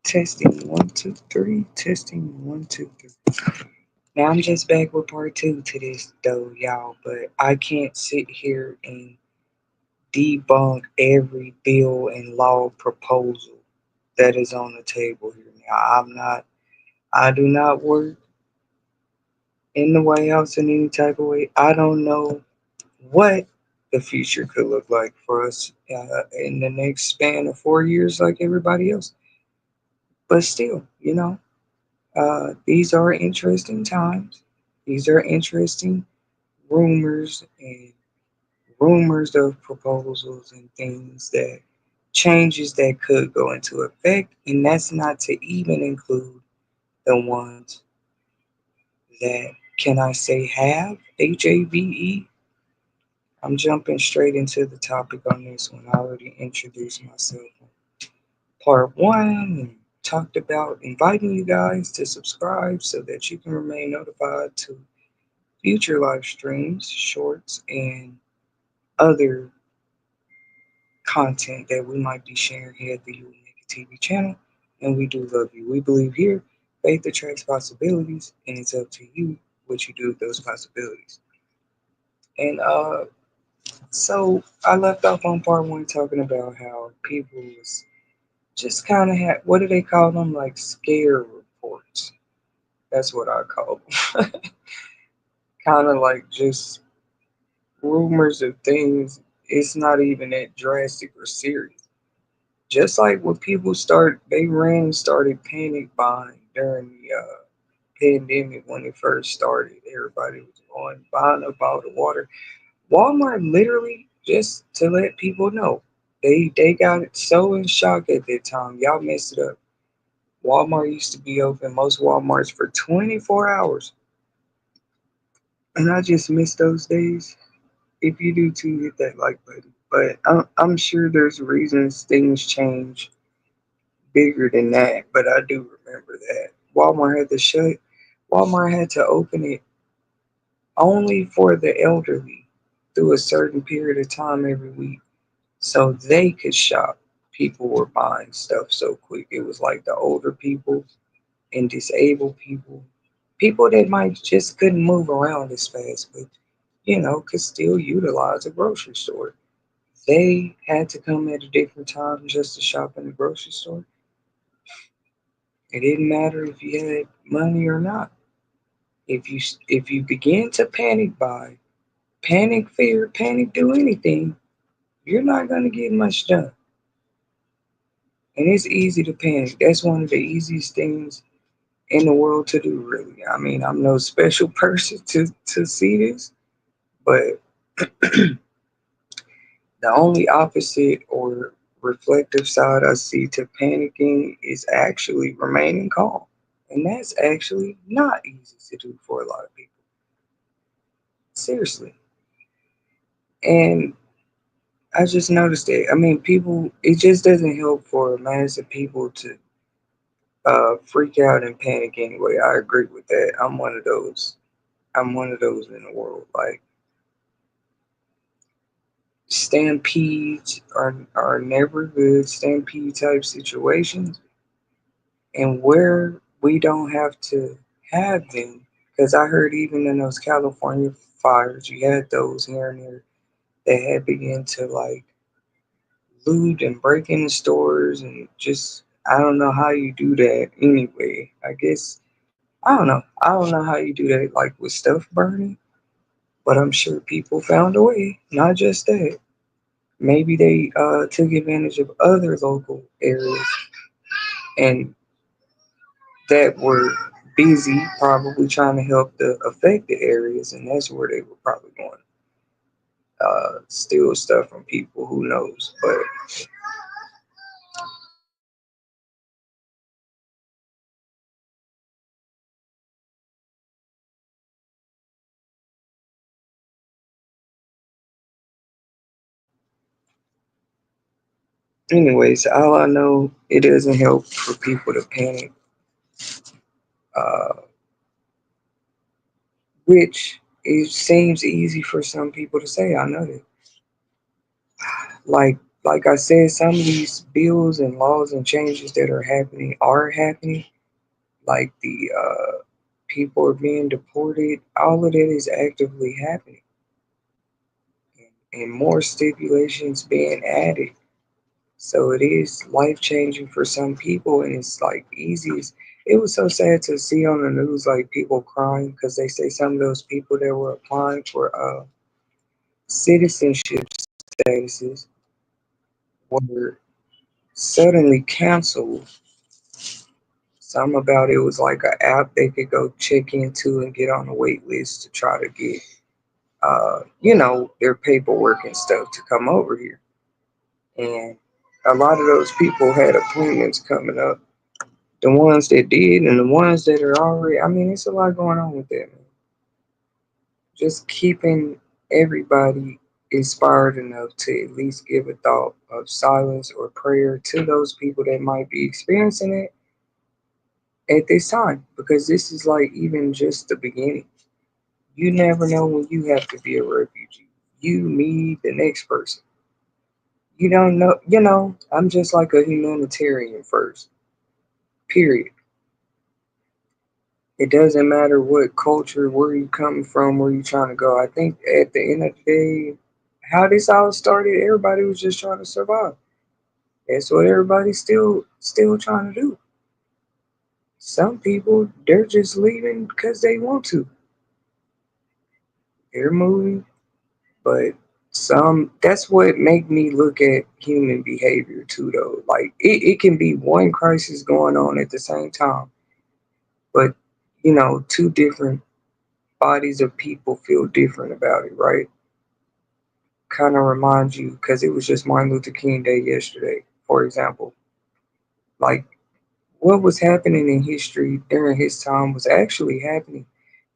Testing one, two, three. Testing one, two, three. Now I'm just back with part two to this though, y'all. But I can't sit here and debunk every bill and law proposal that is on the table here. Now I'm not. I do not work in the White House in any type of way. I don't know what the future could look like for us in the next span of 4 years, like everybody else. But still, these are interesting times. These are interesting rumors and rumors of proposals and things that changes that could go into effect. And that's not to even include the ones that, can I say, have HAVE. I'm jumping straight into the topic on this one. I already introduced myself in part one and talked about inviting you guys to subscribe so that you can remain notified to future live streams, shorts, and other content that we might be sharing here at the You Will Make It TV channel. And we do love you. We believe here faith attracts possibilities, and it's up to you what you do with those possibilities. And so I left off on part one talking about how people was just kind of had, what do they call them? Like scare reports. That's what I call them. Kind of like just rumors of things. It's not even that drastic or serious. Just like when people they ran and started panic buying during the pandemic when it first started. Everybody was going buying up all the water. Walmart literally, just to let people know, they got it so in shock at that time. Y'all messed it up. Walmart used to be open, most Walmarts, for 24 hours. And I just miss those days. If you do too, hit that like button. But I'm sure there's reasons things change bigger than that. But I do remember that. Walmart had to shut. Walmart had to open it only for the elderly through a certain period of time every week so they could shop. People were buying stuff so quick. It was like the older people and disabled people, people that might just couldn't move around as fast, but could still utilize a grocery store. They had to come at a different time just to shop in the grocery store. It didn't matter if you had money or not. If you begin to panic buy, panic fear, panic do anything, you're not gonna get much done. And it's easy to panic. That's one of the easiest things in the world to do, really. I mean, I'm no special person to see this, but the only opposite or reflective side I see to panicking is actually remaining calm. And that's actually not easy to do for a lot of people. Seriously. And I just noticed that. I mean, people, it just doesn't help for a mass of people to freak out and panic anyway. I agree with that. I'm one of those. I'm one of those in the world. Like, stampedes are never good, stampede type situations, and where we don't have to have them, because I heard even in those California fires you had those here and there that had begun to like loot and break into stores, and just I don't know how you do that anyway. I guess I don't know how you do that like with stuff burning, but I'm sure people found a way. Not just that, maybe they took advantage of other local areas and that were busy, probably trying to help the affected areas, and that's where they were probably going steal stuff from people. Who knows? But anyways, all I know, it doesn't help for people to panic, uh, which it seems easy for some people to say. I know that. Like like I said, some of these bills and laws and changes that are happening. Like the people are being deported. All of that is actively happening, and more stipulations being added. So it is life changing for some people, and it's like easy. It was so sad to see on the news like people crying because they say some of those people that were applying for citizenship statuses were suddenly canceled. Some about it was like an app they could go check into and get on the wait list to try to get, their paperwork and stuff to come over here. And a lot of those people had appointments coming up. The ones that did and the ones that are already, I mean, it's a lot going on with that, man. Just keeping everybody inspired enough to at least give a thought of silence or prayer to those people that might be experiencing it at this time, because this is like even just the beginning. You never know when you have to be a refugee. You, me, the next person. You don't know, I'm just like a humanitarian first, period. It doesn't matter what culture, where you coming from, where you trying to go. I think at the end of the day, how this all started, everybody was just trying to survive. That's what everybody's still trying to do. Some people, they're just leaving because they want to. They're moving, but some, that's what make me look at human behavior too though. Like it can be one crisis going on at the same time, but two different bodies of people feel different about it, right? Kind of reminds you, because it was just Martin Luther King Day yesterday, for example. Like what was happening in history during his time was actually happening,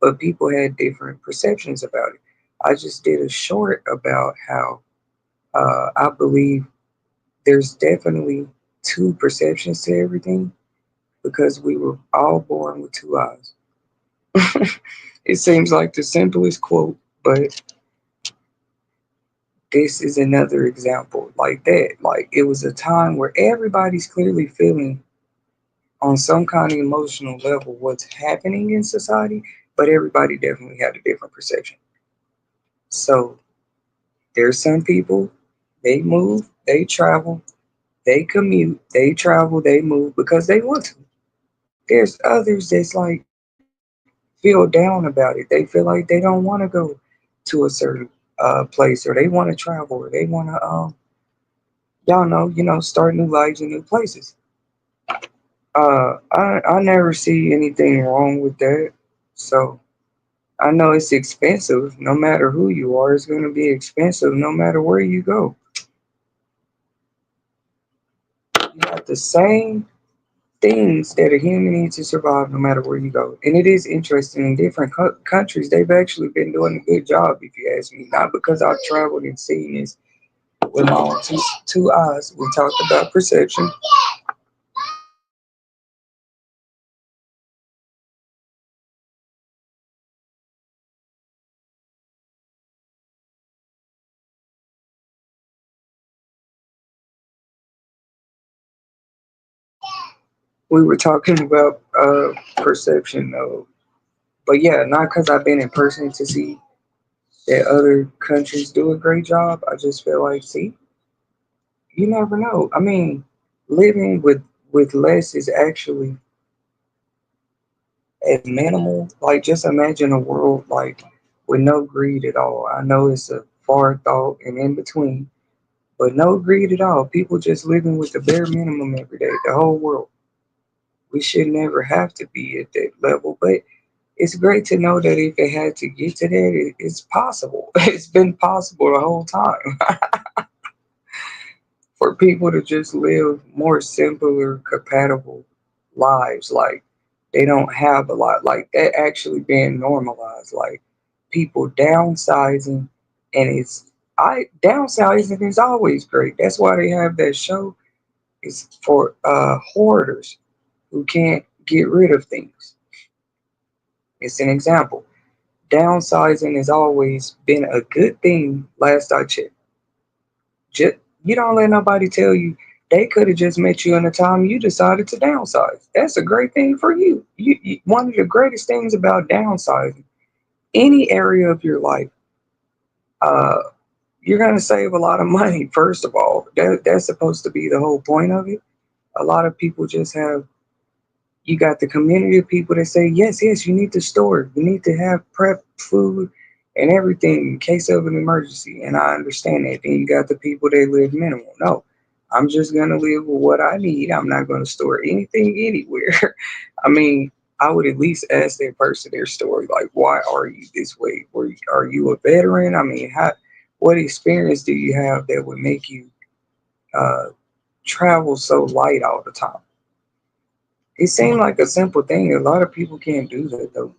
but people had different perceptions about it. I just did a short about how I believe there's definitely two perceptions to everything because we were all born with two eyes. It seems like the simplest quote, but this is another example like that. Like it was a time where everybody's clearly feeling on some kind of emotional level what's happening in society, but everybody definitely had a different perception. So there's some people, they move, they travel, they commute, they travel, they move because they want to. There's others that's like feel down about it. They feel like they don't want to go to a certain place, or they want to travel, or they want to start new lives in new places. I never see anything wrong with that. So I know it's expensive. No matter who you are, it's going to be expensive no matter where you go. You got the same things that a human needs to survive no matter where you go. And it is interesting in different countries, they've actually been doing a good job, if you ask me. Not because I've traveled and seen this with my own two eyes. We talked about perception. We were talking about perception, though. But yeah, not because I've been in person to see that other countries do a great job. I just feel like, see, you never know. I mean, living with less is actually as minimal. Like, just imagine a world like with no greed at all. I know it's a far thought and in between, but no greed at all. People just living with the bare minimum every day. The whole world. We should never have to be at that level, but it's great to know that if it had to get to that, it's possible. It's been possible the whole time for people to just live more simpler, compatible lives. Like they don't have a lot. Like that actually being normalized. Like people downsizing, and it's I downsizing is always great. That's why they have that show. It's for hoarders who can't get rid of things. It's an example. Downsizing has always been a good thing. Last I checked, You don't let nobody tell you they could have just met you in a time you decided to downsize. That's a great thing for you. One of the greatest things about downsizing, any area of your life, uh, you're going to save a lot of money. First of all, that's supposed to be the whole point of it. A lot of people just have, you got the community of people that say, yes, yes, you need to store, you need to have prep food and everything in case of an emergency. And I understand that. Then you got the people that live minimal. No, I'm just going to live with what I need. I'm not going to store anything anywhere. I mean, I would at least ask that person their story, like, why are you this way? Are you a veteran? I mean, what experience do you have that would make you uh, travel so light all the time? It seemed like a simple thing. A lot of people can't do that though.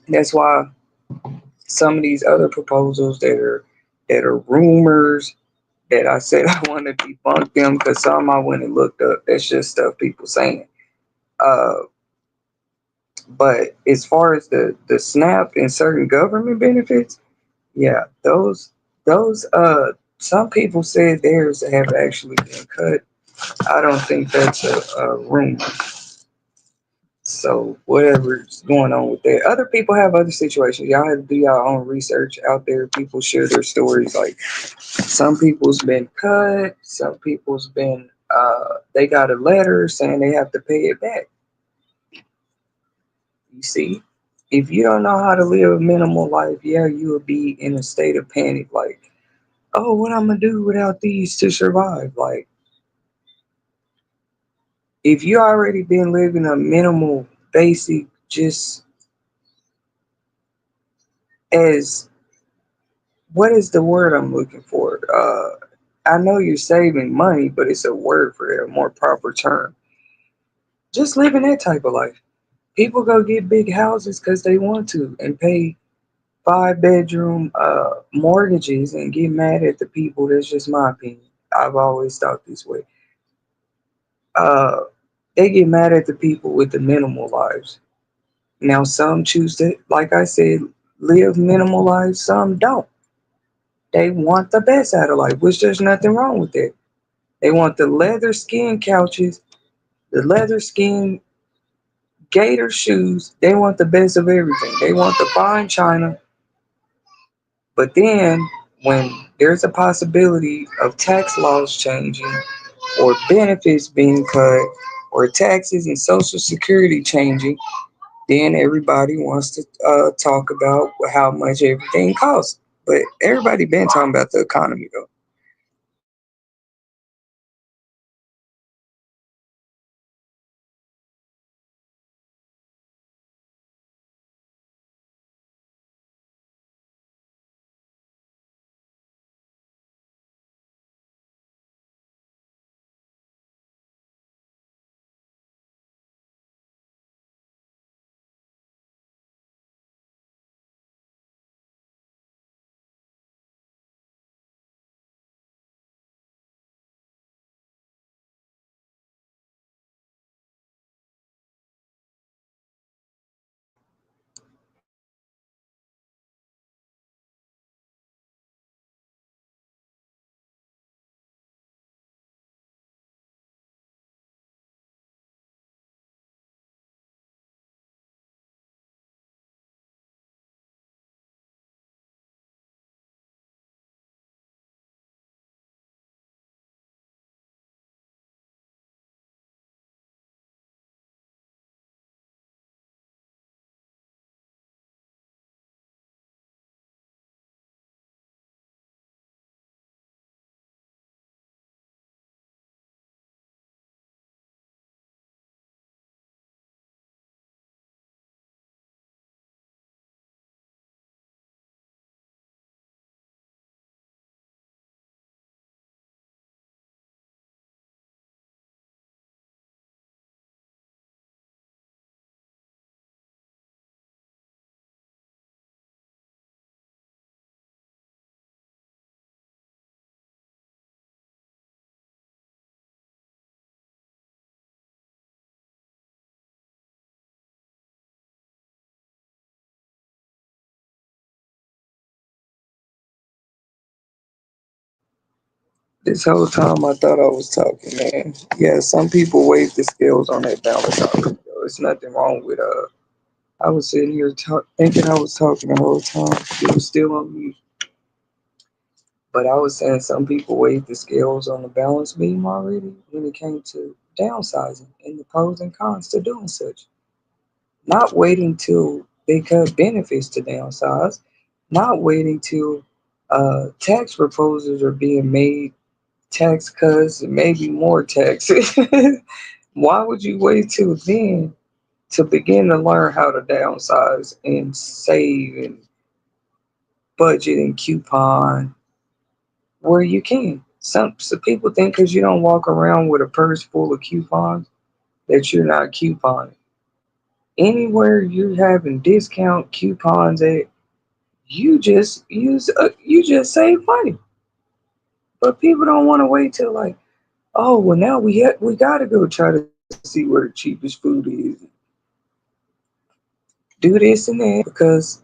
That's why some of these other proposals that are rumors that I said I want to debunk them because some I went and looked up. That's just stuff people saying. Uh, but as far as the SNAP and certain government benefits, yeah, those some people said theirs have actually been cut. I don't think that's a rumor. So whatever's going on with that, other people have other situations. Y'all have to do your own research out there. People share their stories. Like some people's been cut, some people's been they got a letter saying they have to pay it back. You see, if you don't know how to live a minimal life, yeah, you will be in a state of panic. Like, oh, what I'm gonna do without these to survive? Like, if you already been living a minimal, basic, just as what is the word I'm looking for? I know you're saving money, but it's a word for it, a more proper term. Just living that type of life. People go get big houses because they want to and pay 5 bedroom mortgages and get mad at the people. That's just my opinion. I've always thought this way. Uh, they get mad at the people with the minimal lives. Now, some choose to, like I said, live minimal lives. Some don't. They want the best out of life, which there's nothing wrong with that. They want the leather skin couches, the leather skin gator shoes. They want the best of everything. They want the fine china. But then when there's a possibility of tax laws changing or benefits being cut or taxes and social security changing, then everybody wants to talk about how much everything costs. But everybody been talking about the economy though. This whole time I thought I was talking, man. Yeah, some people weigh the scales on that balance already, though. It's nothing wrong with I was sitting here thinking I was talking the whole time. It was still on mute. But I was saying some people weighed the scales on the balance beam already when it came to downsizing and the pros and cons to doing such. Not waiting till they cut benefits to downsize, not waiting till tax proposals are being made, tax cuts, and maybe more taxes. Why would you wait till then to begin to learn how to downsize and save and budget and coupon where you can? Some people think because you don't walk around with a purse full of coupons that you're not couponing. Anywhere you're having discount coupons at, you just save money. But people don't want to wait till like, oh well, now we got to go try to see where the cheapest food is. Do this and that because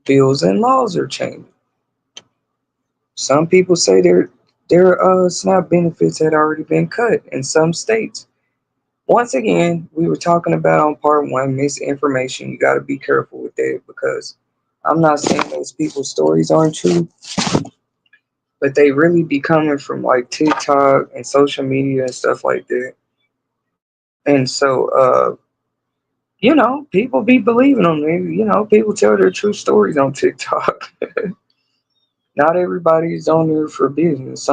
bills and laws are changing. Some people say their SNAP benefits had already been cut in some states. Once again, we were talking about on part one misinformation. You got to be careful with that because I'm not saying those people's stories aren't true, but they really be coming from like TikTok and social media and stuff like that. And so, people be believing them. People tell their true stories on TikTok. Not everybody is on there for business.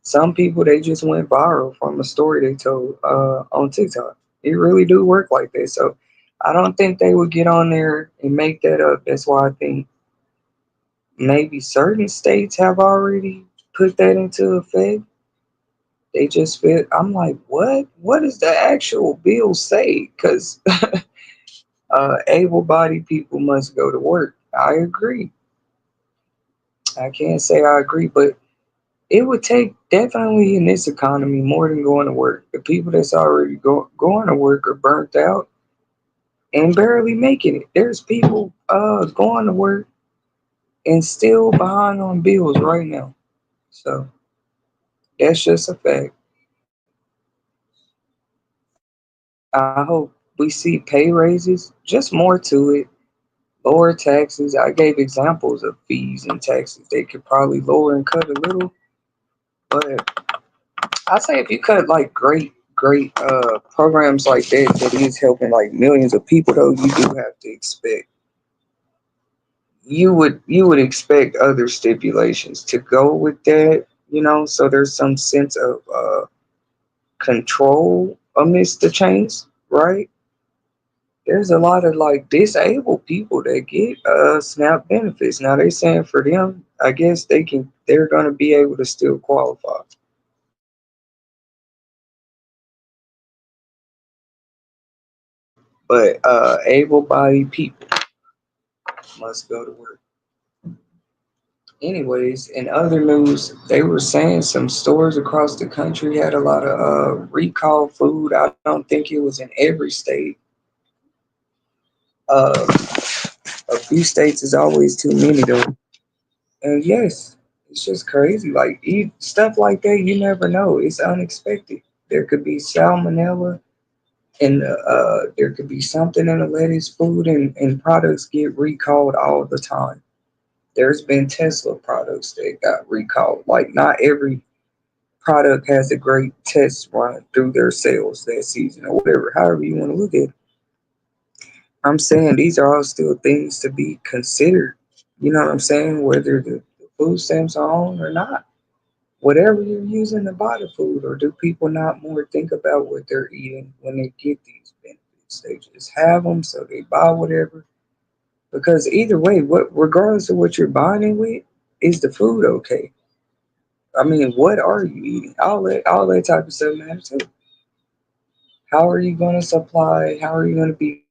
Some people they just went viral from a story they told on TikTok. It really do work like that. So I don't think they would get on there and make that up. That's why I think maybe certain states have already put that into effect. They just feel I'm like, what? What does the actual bill say? Because able-bodied people must go to work. I agree. I can't say I agree, but it would take definitely in this economy more than going to work. The people that's already going to work are burnt out and barely making it. There's people going to work and still behind on bills right now. So that's just a fact. I hope we see pay raises, just more to it. Lower taxes. I gave examples of fees and taxes they could probably lower and cut a little. But I say if you cut like great programs like that is helping like millions of people though, you do have to expect you would expect other stipulations to go with that, so there's some sense of control amidst the chains, right? There's a lot of like disabled people that get SNAP benefits. Now they saying for them, I guess they're gonna be able to still qualify. But able bodied people must go to work. Anyways, in other news, they were saying some stores across the country had a lot of recall food. I don't think it was in every state. Uh, a few states is always too many though. And yes, it's just crazy. Like eat stuff like that, you never know. It's unexpected. There could be salmonella, and there could be something in the lettuce food, and products get recalled all the time. There's been Tesla products that got recalled. Like not every product has a great test run through their sales that season or whatever, however you want to look at it. I'm saying these are all still things to be considered. You know what I'm saying? Whether the food stamps are on or not. Whatever you're using to buy the food, or do people not more think about what they're eating when they get these benefits? They just have them, so they buy whatever. Because either way, regardless of what you're buying it with, is the food okay? I mean, what are you eating? All that type of stuff matters too. How are you going to supply? How are you going to be